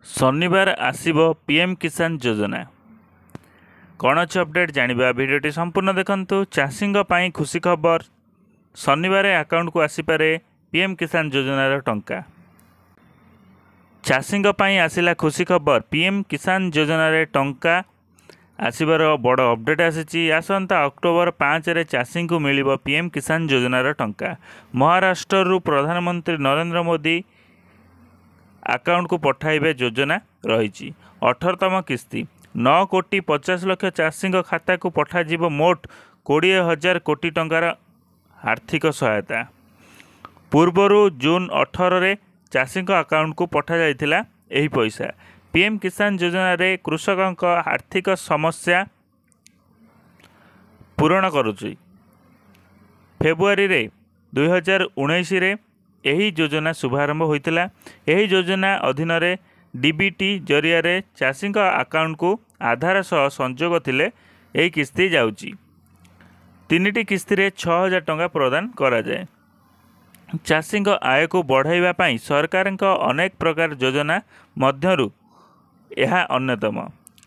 शनिवार आसिबो पीएम किसान योजना कौन अच्छे अपडेट जानिबा भिडियोटी संपूर्ण देखंतु। चाषींग पाई खुशी खबर शनिवार अकाउंट को आसीपारे पीएम किसान योजनार टंका। चाषींग पाई आसिला खुशी खबर पीएम किसान योजनार टंका आसबार बड़ अपडेट आसी। आसंता अक्टोबर 5 रे चाषी को मिलिबो पीएम किसान योजनार टंका। महाराष्ट्र प्रधानमंत्री नरेंद्र मोदी अकाउंट को पठाइबे योजना रही। 18तम किस्ती 9 कोटी 50 लाख चाषी खाता को पठाजिबो मोट 20,000 कोटी टंकार आर्थिक सहायता। पूर्वरु जून 18 रे चाषी अकाउंट को पठा जाइथिला एही पैसा। पीएम किसान योजना रे कृषक आर्थिक समस्या पूरण करुची। फेब्रुआरी रे 2019 रे यही योजना शुभारंभ होइतिला। यही योजना अधीन रे डीबीटी जरिया रे चाषी अकाउंट को आधार सह संजोग थिले यही किस्ती जाउची। 3टी किस्ती रे 6,000 टंका प्रदान करा जाए। चाषी आय को बढ़ाइबा पई सरकार अनेक प्रकार योजना मध्यरु यह अन्यतम।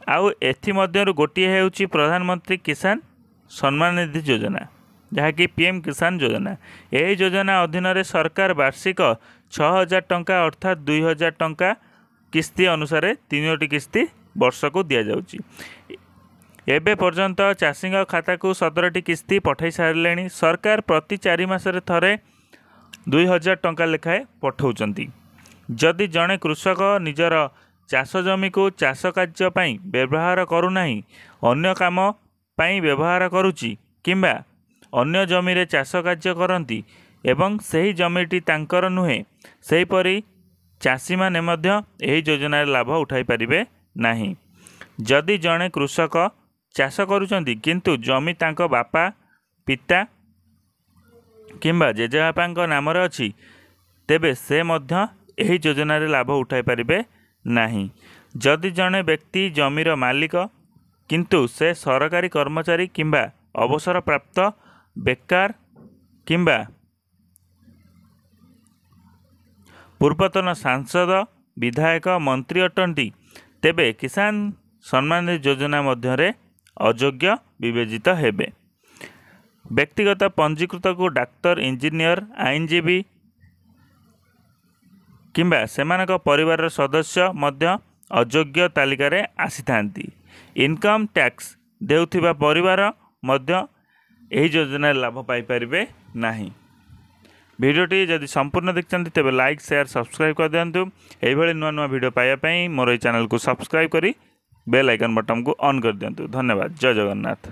आउ एथि मध्यरु गोटिए हेउची प्रधानमंत्री किसान सम्मान निधि योजना जहाँकि पीएम किसान योजना। यही योजना अधीन रे सरकार वार्षिक 6,000 टंका अर्थात 2,000 टंका किस्ती अनुसार 3टी किस्ती वर्ष को दि जाउची। एबे पर्यंत चाषी खाता को 17टी किस्ती पठाई सारे। सरकार प्रति 4 मासरे थरे 2,000 टंका लेखाए पठाउचंती। जदि जड़े कृषक निजर चाष जमी को चाष कार्य पई व्यवहार करूनाही, अन्य काम पई व्यवहार करुची किंबा अन्य जमी रे चाष कार्य करती एवं सही जमीटी तांकर नुहे, सेहीपरि चाषी माने मध्य एही योजना लाभ उठाई पारिबे नाही। जदि जड़े कृषक चाष करुचंती किंतु जमी तांको बापा पिता किंबा जेजेबापा नाम रे अछि, तेबे से मध्य एही योजना लाभ उठाई पारिबे नाही। जदि जड़े व्यक्ति जमीर मालिक किंतु से सरकारी कर्मचारी किंबा अवसर प्राप्त बेकार किंबा पूर्वतन सांसद विधायक मंत्री अटंती, तेबे किसान सम्मान योजना मध्यरे अयोग्य विवेचित हेबे। व्यक्तिगत पंजीकृत को डाक्तर, इंजीनियर, आईनजीवी किंबा सेमानक परिवार सदस्य मध्य अयोग्य तालिका आसी थांती। इनकम टैक्स देउथिबा परिवार मध्य यही योजना लाभ पाई परिबे नाही। भिडियोटी जदि संपूर्ण देखते तेबे लाइक शेयर सब्सक्राइब कर दिंतु। यही नुआ नुआ भिडियो पाइबा मोर चैनल को सब्सक्राइब करी बेल आइकन बटन को ऑन कर दिंतु। धन्यवाद। जय जगन्नाथ।